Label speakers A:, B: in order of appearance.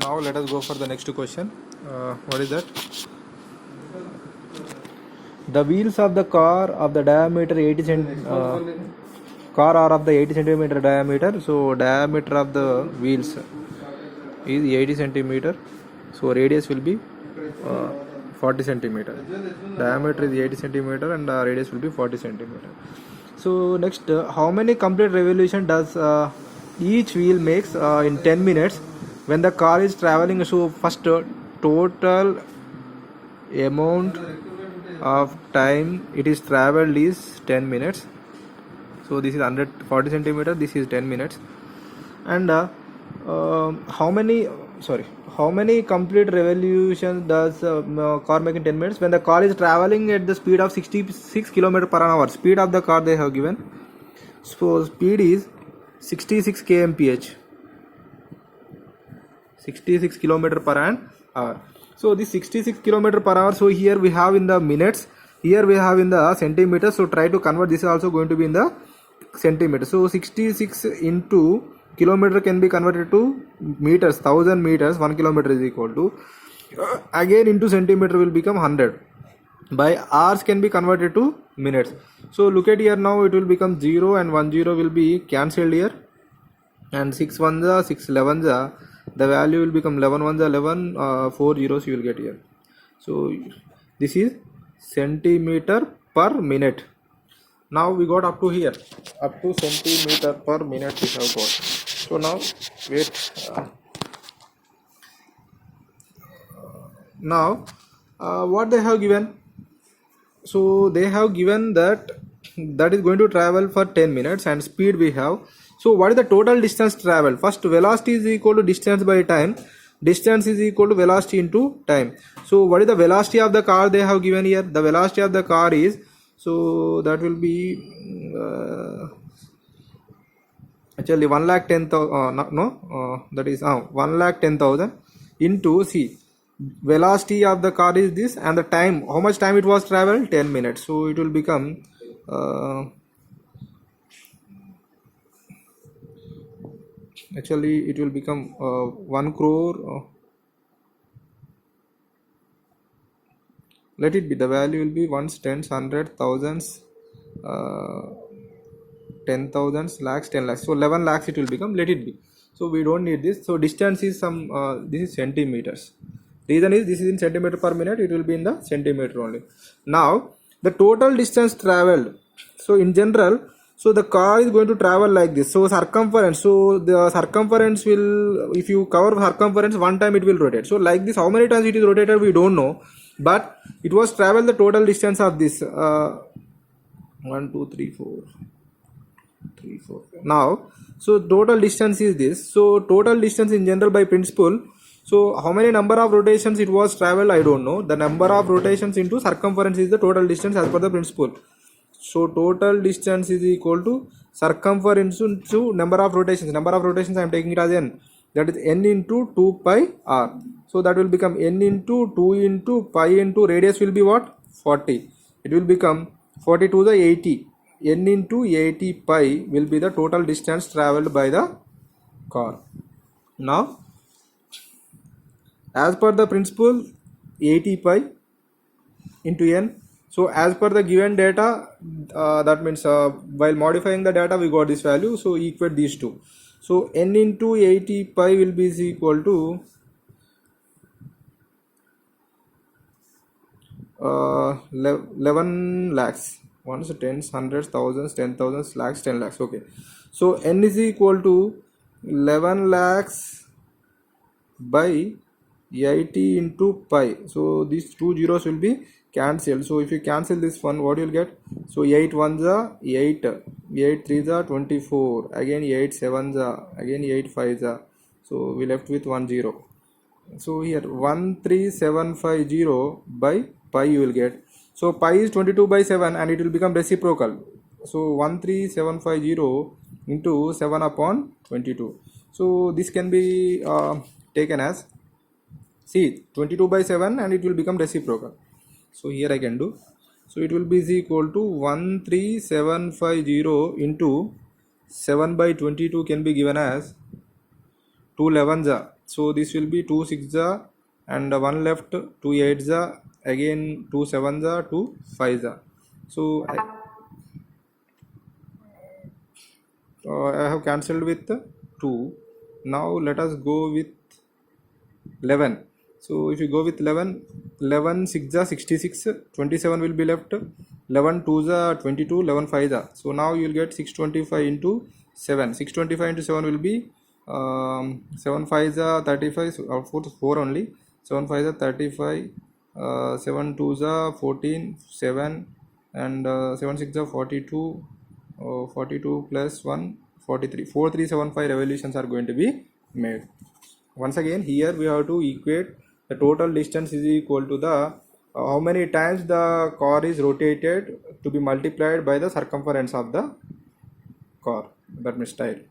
A: Now let us go for the next question. What is that? The wheels of the car of the diameter 80 car are of the 80 centimeter diameter. So diameter of the wheels is 80 centimeter. So radius will be 40 centimeter. Diameter is 80 centimeter and radius will be 40 centimeter. So next, how many complete revolution does each wheel makes in 10 minutes when the car is traveling? So first, total amount of time it is traveled is 10 minutes. So this is 140 centimeter, this is 10 minutes. And how many complete revolutions does car make in 10 minutes when the car is traveling at the speed of 66 km per hour? Speed of the car they have given. So speed is 66 kmph, 66 km per hour. So this 66 km per hour, so here we have in the minutes, here we have in the centimeters. So try to convert, this is also going to be in the centimeters. So 66 into kilometer can be converted to meters, 1000 meters, 1 kilometer is equal to, again into centimeter will become 100, by hours can be converted to minutes. So look at here, now it will become 0 and 1 0 will be cancelled here, and 6 1s are 6 11s are, the value will become 11 1s are 11, 4 zeros you will get here. So this is centimeter per minute. Now we got up to here, up to centimeter per minute we have got. So now wait, now what they have given? So they have given that is going to travel for 10 minutes and speed we have. So what is the total distance traveled? First, velocity is equal to distance by time. Distance is equal to velocity into time. So what is the velocity of the car they have given here? The velocity of the car is, so that will be actually 1,10,000, that is 1,10,000 into, see, velocity of the car is this, and the time, how much time it was traveled, 10 minutes. So it will become actually it will become 1 crore, let it be, the value will be ones, tens, hundred, thousands, 10,000, lakhs, 10 lakhs. So 11 lakhs it will become, let it be. So we don't need this. So distance is some, this is centimeters. Reason is this is in centimeter per minute, it will be in the centimeter only. Now the total distance traveled. So in general, so the car is going to travel like this. So circumference, so the circumference will, if you cover circumference one time it will rotate. So like this, how many times it is rotated we don't know, but it was travel the total distance of this 1 2 3 4 3 4. Now so total distance is this. So total distance in general by principle. So how many number of rotations it was traveled I don't know. The number of rotations into circumference is the total distance as per the principle. So total distance is equal to circumference into number of rotations. Number of rotations I am taking it as n. That is n into 2 pi r. So that will become n into 2 into pi into radius will be what? 40. It will become 40 to the 80. N into 80 pi will be the total distance traveled by the car. Now, as per the principle, 80 pi into n. So as per the given data, that means while modifying the data we got this value. So equate these two. So n into 80 pi will be equal to 11 lakhs. Ones, tens, hundreds, thousands, 10,000, lakhs, 10 lakhs. Okay. So n is equal to 11 lakhs by 80 into pi. So these two zeros will be cancelled. So if you cancel this one, what you will get? So 8 1s are 8, 8 3s are 24, again 8 7s are, again 8 5s are. So we left with 1 0. So here 13750 by pi you will get. So pi is 22 by 7 and it will become reciprocal. So 13750 into 7 upon 22. So this can be taken as, see, 22 by 7 and it will become reciprocal. So here I can do. So it will be equal to 13750 into 7 by 22 can be given as 2 11s are So this will be 2 6 and 1 left, 2 8 again 2 7 2 5 so I have cancelled with 2. Now let us go with 11. So if you go with 11, 11 6 66, 27 will be left, 11 2 22, 11 5 so now you will get 625 into 7. 625 into 7 will be 7 5 35, so 4 only, 7 5 35, 7 2 14, 7 and 7 6 42, 42 plus 1 43, 4375 revolutions are going to be made. Once again here we have to equate the total distance is equal to the how many times the car is rotated to be multiplied by the circumference of the car, that means tire.